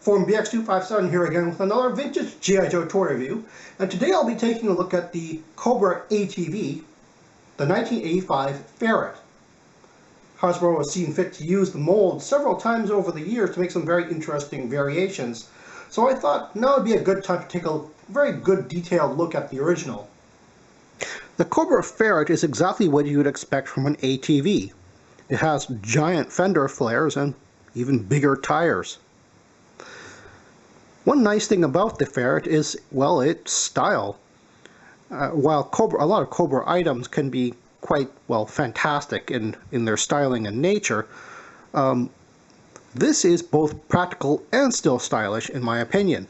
Form BX257 here again with another vintage G.I. Joe toy review, and today I'll be taking a look at the Cobra ATV, the 1985 Ferret. Hasbro has seen fit to use the mold several times over the years to make some very interesting variations, so I thought now would be a good time to take a very good detailed look at the original. The Cobra Ferret is exactly what you would expect from an ATV. It has giant fender flares and even bigger tires. One nice thing about the Ferret is, well, its style. While a lot of Cobra items can be quite, well, fantastic in their styling and nature, this is both practical and still stylish in my opinion.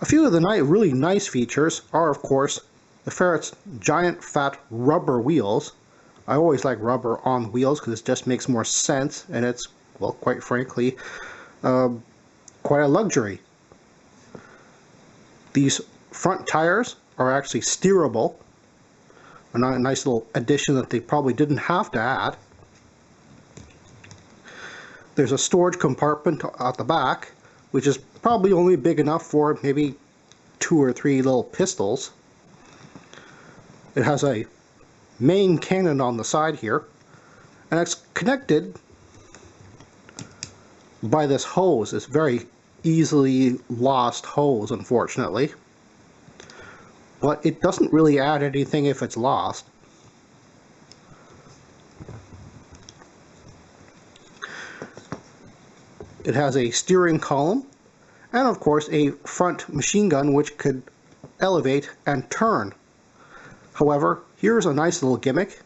A few of the really nice features are, of course, the Ferret's giant fat rubber wheels. I always like rubber on wheels because it just makes more sense, and it's, well, quite frankly, quite a luxury. These front tires are actually steerable, a nice little addition that they probably didn't have to add. There's a storage compartment at the back, which is probably only big enough for maybe 2 or 3 little pistols. It has a main cannon on the side here, and it's connected by this hose, this very easily lost hose, unfortunately. But it doesn't really add anything if it's lost. It has a steering column and, of course, a front machine gun which could elevate and turn. However, here's a nice little gimmick.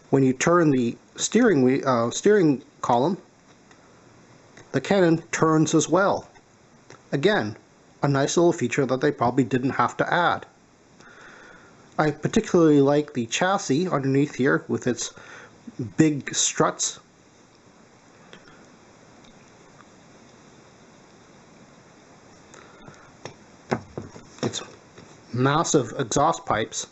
When you turn the steering column, the cannon turns as well. Again, a nice little feature that they probably didn't have to add. I particularly like the chassis underneath here with its big struts. Its massive exhaust pipes.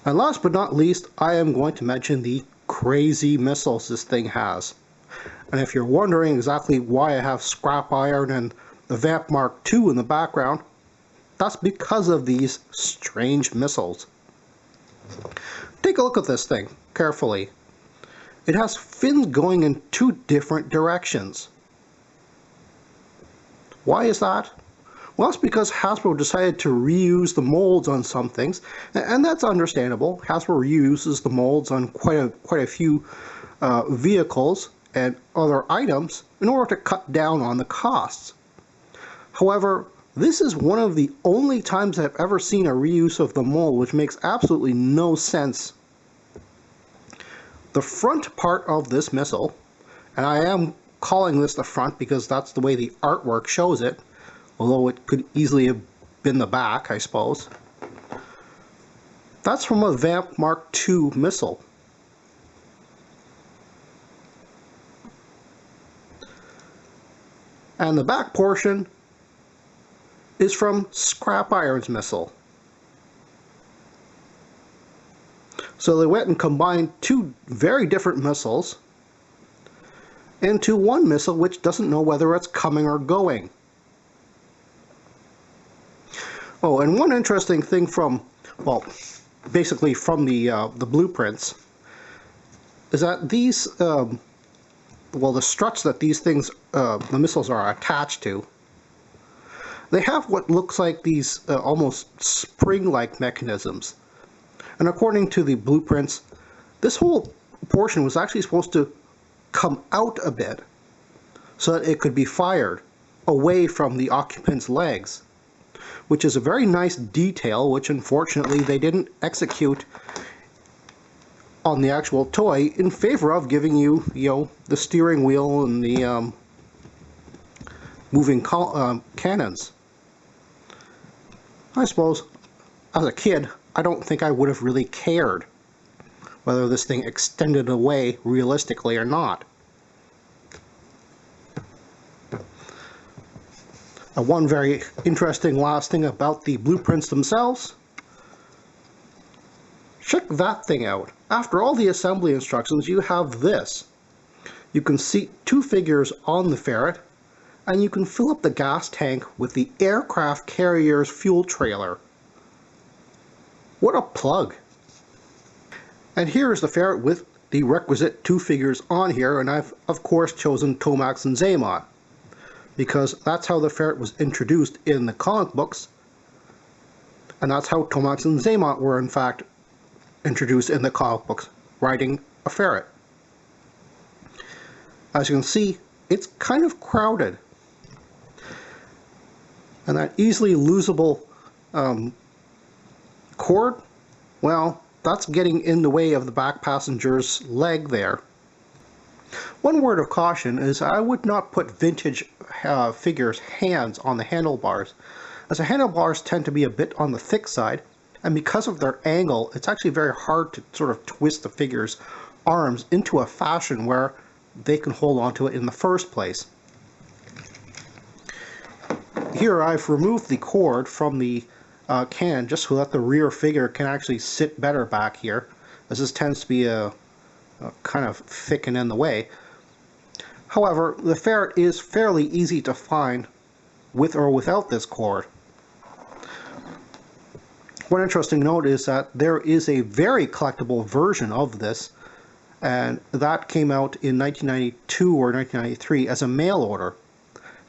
And last but not least, I am going to mention the crazy missiles this thing has. And if you're wondering exactly why I have scrap iron and the Vamp Mark II in the background, that's because of these strange missiles. Take a look at this thing carefully. It has fins going in 2 different directions. Why is that? Well, it's because Hasbro decided to reuse the molds on some things, and that's understandable. Hasbro reuses the molds on quite a few vehicles and other items in order to cut down on the costs. However, this is one of the only times I've ever seen a reuse of the mold, which makes absolutely no sense. The front part of this missile, and I am calling this the front because that's the way the artwork shows it, although it could easily have been the back, I suppose. That's from a Vamp Mark II missile. And the back portion is from Scrap Iron's missile. So they went and combined 2 very different missiles into one missile which doesn't know whether it's coming or going. Oh, and one interesting thing from, well, basically from the blueprints, is that these, well, the struts that these things, the missiles are attached to, they have what looks like these almost spring-like mechanisms. And according to the blueprints, this whole portion was actually supposed to come out a bit so that it could be fired away from the occupant's legs, which is a very nice detail, which unfortunately they didn't execute on the actual toy in favor of giving you, the steering wheel and the moving cannons. I suppose, as a kid, I don't think I would have really cared whether this thing extended away realistically or not. One very interesting last thing about the blueprints themselves. Check that thing out. After all the assembly instructions, you have this. You can seat 2 figures on the ferret, and you can fill up the gas tank with the aircraft carrier's fuel trailer. What a plug! And here is the ferret with the requisite 2 figures on here, and I've of course chosen Tomax and Xamot, because that's how the ferret was introduced in the comic books, and that's how Tomax and Xamot were in fact introduced in the comic books, riding a ferret. As you can see, it's kind of crowded, and that easily losable cord, well, that's getting in the way of the back passenger's leg there. One word of caution is I would not put vintage figures' hands on the handlebars, as the handlebars tend to be a bit on the thick side, and because of their angle, it's actually very hard to sort of twist the figure's arms into a fashion where they can hold onto it in the first place. Here I've removed the cord from the can just so that the rear figure can actually sit better back here, as this tends to be a kind of thick and in the way. However, the ferret is fairly easy to find with or without this cord. One interesting note is that there is a very collectible version of this, and that came out in 1992 or 1993 as a mail order.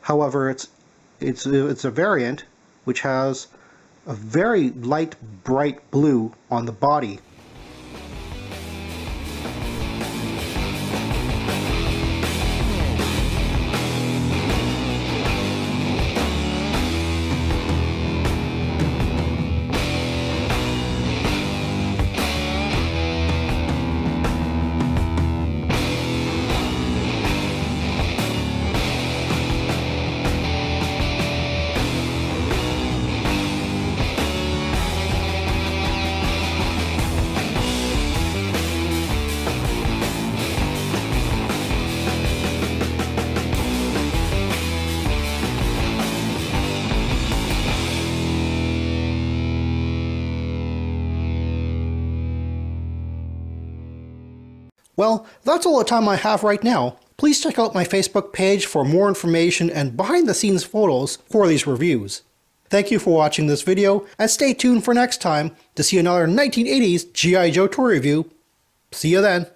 However, it's a variant which has a very light bright blue on the body. Well, that's all the time I have right now. Please check out my Facebook page for more information and behind-the-scenes photos for these reviews. Thank you for watching this video, and stay tuned for next time to see another 1980s G.I. Joe toy review. See you then.